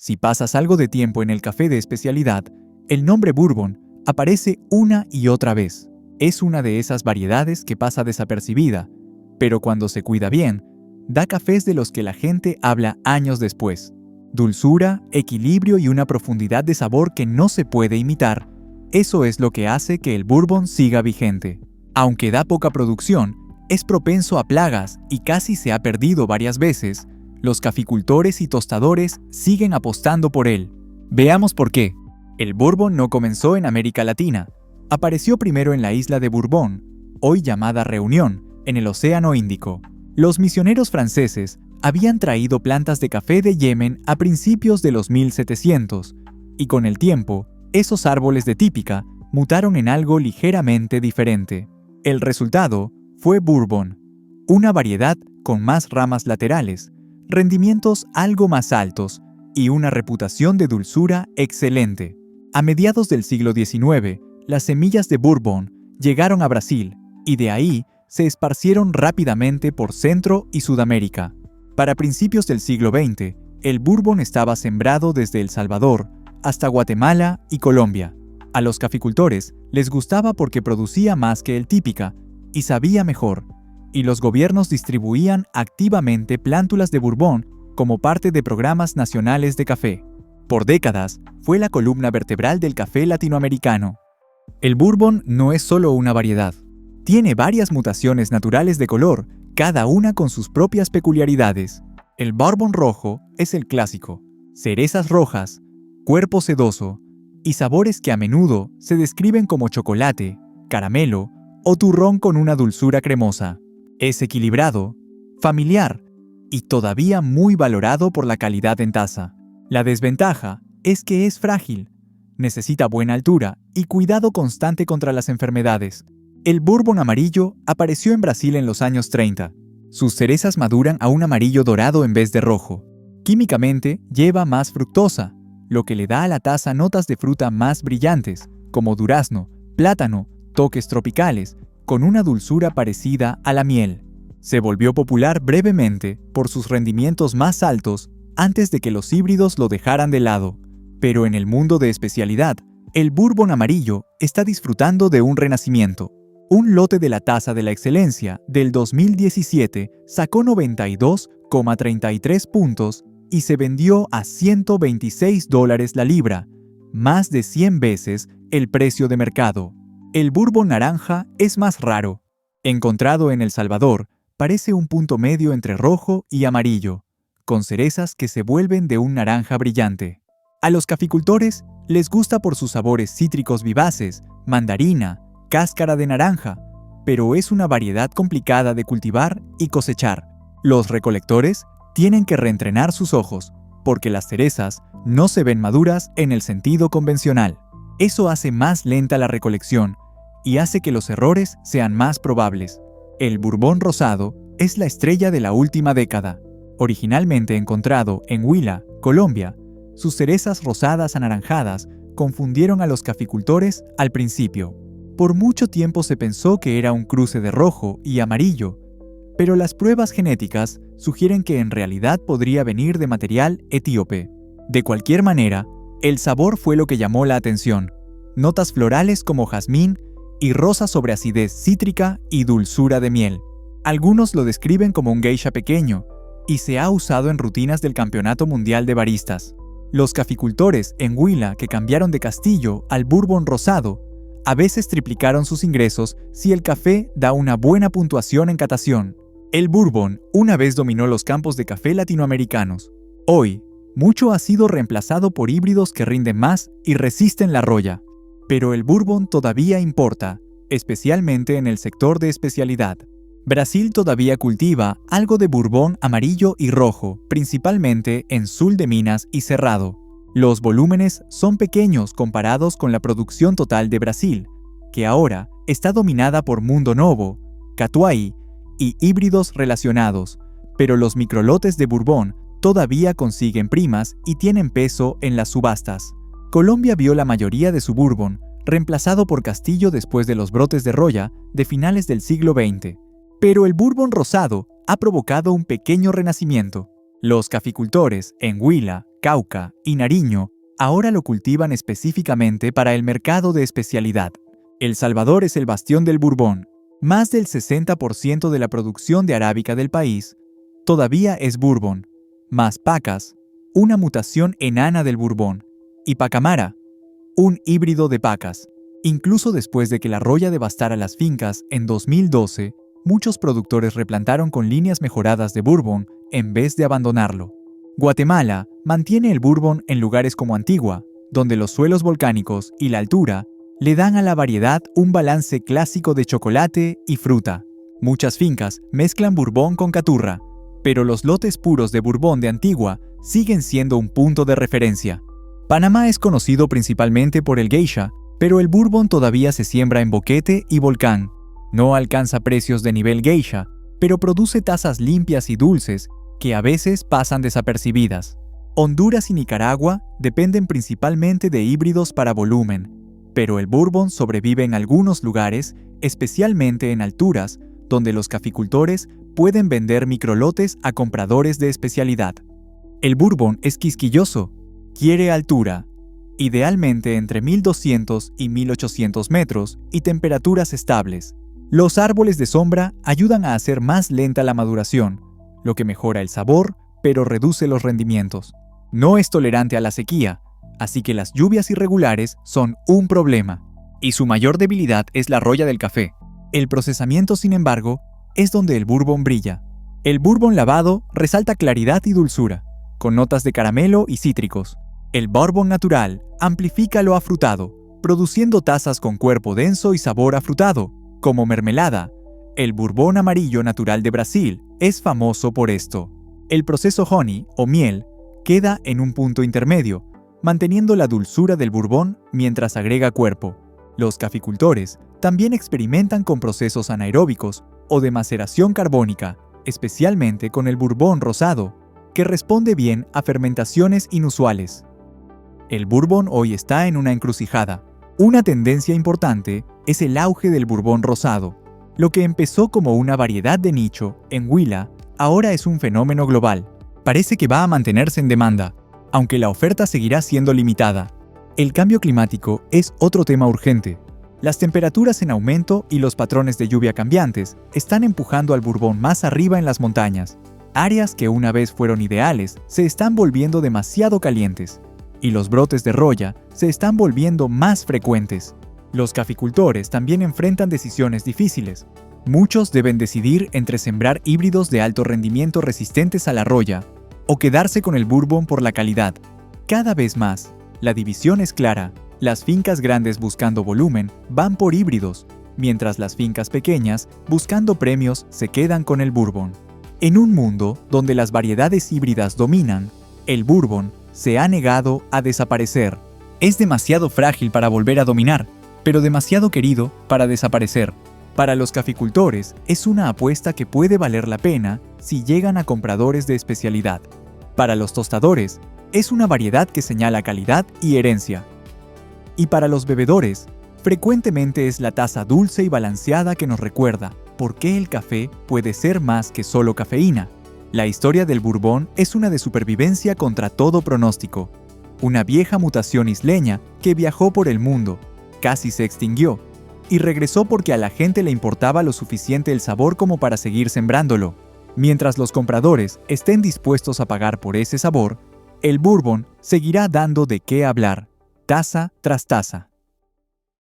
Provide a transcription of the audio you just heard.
Si pasas algo de tiempo en el café de especialidad, el nombre Bourbon aparece una y otra vez. Es una de esas variedades que pasa desapercibida, pero cuando se cuida bien, da cafés de los que la gente habla años después. Dulzura, equilibrio y una profundidad de sabor que no se puede imitar, eso es lo que hace que el Bourbon siga vigente. Aunque da poca producción, es propenso a plagas y casi se ha perdido varias veces, los caficultores y tostadores siguen apostando por él. Veamos por qué. El Bourbon no comenzó en América Latina. Apareció primero en la isla de Bourbon, hoy llamada Reunión, en el Océano Índico. Los misioneros franceses habían traído plantas de café de Yemen a principios de los 1700, y con el tiempo, esos árboles de típica mutaron en algo ligeramente diferente. El resultado fue Bourbon, una variedad con más ramas laterales, rendimientos algo más altos y una reputación de dulzura excelente. A mediados del siglo XIX, las semillas de Bourbon llegaron a Brasil y de ahí se esparcieron rápidamente por Centro y Sudamérica. Para principios del siglo XX, el Bourbon estaba sembrado desde El Salvador hasta Guatemala y Colombia. A los caficultores les gustaba porque producía más que el típica y sabía mejor, y los gobiernos distribuían activamente plántulas de Bourbon como parte de programas nacionales de café. Por décadas, fue la columna vertebral del café latinoamericano. El Bourbon no es solo una variedad. Tiene varias mutaciones naturales de color, cada una con sus propias peculiaridades. El Bourbon rojo es el clásico. Cerezas rojas, cuerpo sedoso y sabores que a menudo se describen como chocolate, caramelo o turrón con una dulzura cremosa. Es equilibrado, familiar y todavía muy valorado por la calidad en taza. La desventaja es que es frágil, necesita buena altura y cuidado constante contra las enfermedades. El Bourbon amarillo apareció en Brasil en los años 30. Sus cerezas maduran a un amarillo dorado en vez de rojo. Químicamente lleva más fructosa, lo que le da a la taza notas de fruta más brillantes, como durazno, plátano, toques tropicales, con una dulzura parecida a la miel. Se volvió popular brevemente por sus rendimientos más altos antes de que los híbridos lo dejaran de lado. Pero en el mundo de especialidad, el Bourbon amarillo está disfrutando de un renacimiento. Un lote de la Taza de la Excelencia del 2017 sacó 92,33 puntos y se vendió a $126 la libra, más de 100 veces el precio de mercado. El Bourbon naranja es más raro. Encontrado en El Salvador, parece un punto medio entre rojo y amarillo, con cerezas que se vuelven de un naranja brillante. A los caficultores les gusta por sus sabores cítricos vivaces, mandarina, cáscara de naranja, pero es una variedad complicada de cultivar y cosechar. Los recolectores tienen que reentrenar sus ojos, porque las cerezas no se ven maduras en el sentido convencional. Eso hace más lenta la recolección y hace que los errores sean más probables. El Bourbon rosado es la estrella de la última década. Originalmente encontrado en Huila, Colombia, sus cerezas rosadas anaranjadas confundieron a los caficultores al principio. Por mucho tiempo se pensó que era un cruce de rojo y amarillo, pero las pruebas genéticas sugieren que en realidad podría venir de material etíope. De cualquier manera, el sabor fue lo que llamó la atención. Notas florales como jazmín y rosa sobre acidez cítrica y dulzura de miel. Algunos lo describen como un geisha pequeño y se ha usado en rutinas del Campeonato Mundial de Baristas. Los caficultores en Huila que cambiaron de Castillo al Bourbon rosado a veces triplicaron sus ingresos si el café da una buena puntuación en catación. El Bourbon una vez dominó los campos de café latinoamericanos. Hoy, mucho ha sido reemplazado por híbridos que rinden más y resisten la roya. Pero el Bourbon todavía importa, especialmente en el sector de especialidad. Brasil todavía cultiva algo de Bourbon amarillo y rojo, principalmente en Sul de Minas y Cerrado. Los volúmenes son pequeños comparados con la producción total de Brasil, que ahora está dominada por Mundo Novo, Catuai y híbridos relacionados, pero los microlotes de Bourbon todavía consiguen primas y tienen peso en las subastas. Colombia vio la mayoría de su Bourbon reemplazado por Castillo después de los brotes de roya de finales del siglo XX. Pero el Bourbon rosado ha provocado un pequeño renacimiento. Los caficultores en Huila, Cauca y Nariño ahora lo cultivan específicamente para el mercado de especialidad. El Salvador es el bastión del Bourbon. Más del 60% de la producción de arábica del país todavía es Bourbon, más Pacas, una mutación enana del Bourbon, y Pacamara, un híbrido de Pacas. Incluso después de que la roya devastara las fincas en 2012, muchos productores replantaron con líneas mejoradas de Bourbon en vez de abandonarlo. Guatemala mantiene el Bourbon en lugares como Antigua, donde los suelos volcánicos y la altura le dan a la variedad un balance clásico de chocolate y fruta. Muchas fincas mezclan Bourbon con Caturra, pero los lotes puros de Bourbon de Antigua siguen siendo un punto de referencia. Panamá es conocido principalmente por el geisha, pero el Bourbon todavía se siembra en Boquete y Volcán. No alcanza precios de nivel geisha, pero produce tazas limpias y dulces que a veces pasan desapercibidas. Honduras y Nicaragua dependen principalmente de híbridos para volumen, pero el Bourbon sobrevive en algunos lugares, especialmente en alturas, donde los caficultores pueden vender microlotes a compradores de especialidad. El Bourbon es quisquilloso, quiere altura, idealmente entre 1200 y 1800 metros y temperaturas estables. Los árboles de sombra ayudan a hacer más lenta la maduración, lo que mejora el sabor, pero reduce los rendimientos. No es tolerante a la sequía, así que las lluvias irregulares son un problema. Y su mayor debilidad es la roya del café. El procesamiento, sin embargo, es donde el Bourbon brilla. El Bourbon lavado resalta claridad y dulzura, con notas de caramelo y cítricos. El Bourbon natural amplifica lo afrutado, produciendo tazas con cuerpo denso y sabor afrutado, como mermelada. El Bourbon amarillo natural de Brasil es famoso por esto. El proceso honey o miel queda en un punto intermedio, manteniendo la dulzura del Bourbon mientras agrega cuerpo. Los caficultores también experimentan con procesos anaeróbicos o de maceración carbónica, especialmente con el Bourbon rosado, que responde bien a fermentaciones inusuales. El Bourbon hoy está en una encrucijada. Una tendencia importante es el auge del Bourbon rosado. Lo que empezó como una variedad de nicho en Huila, ahora es un fenómeno global. Parece que va a mantenerse en demanda, aunque la oferta seguirá siendo limitada. El cambio climático es otro tema urgente. Las temperaturas en aumento y los patrones de lluvia cambiantes están empujando al Bourbon más arriba en las montañas. Áreas que una vez fueron ideales se están volviendo demasiado calientes, y los brotes de roya se están volviendo más frecuentes. Los caficultores también enfrentan decisiones difíciles. Muchos deben decidir entre sembrar híbridos de alto rendimiento resistentes a la roya o quedarse con el Bourbon por la calidad. Cada vez más, la división es clara. Las fincas grandes buscando volumen van por híbridos, mientras las fincas pequeñas, buscando premios, se quedan con el Bourbon. En un mundo donde las variedades híbridas dominan, el Bourbon se ha negado a desaparecer. Es demasiado frágil para volver a dominar, pero demasiado querido para desaparecer. Para los caficultores, es una apuesta que puede valer la pena si llegan a compradores de especialidad. Para los tostadores, es una variedad que señala calidad y herencia. Y para los bebedores, frecuentemente es la taza dulce y balanceada que nos recuerda por qué el café puede ser más que solo cafeína. La historia del Bourbon es una de supervivencia contra todo pronóstico. Una vieja mutación isleña que viajó por el mundo, casi se extinguió, y regresó porque a la gente le importaba lo suficiente el sabor como para seguir sembrándolo. Mientras los compradores estén dispuestos a pagar por ese sabor, el Bourbon seguirá dando de qué hablar, taza tras taza.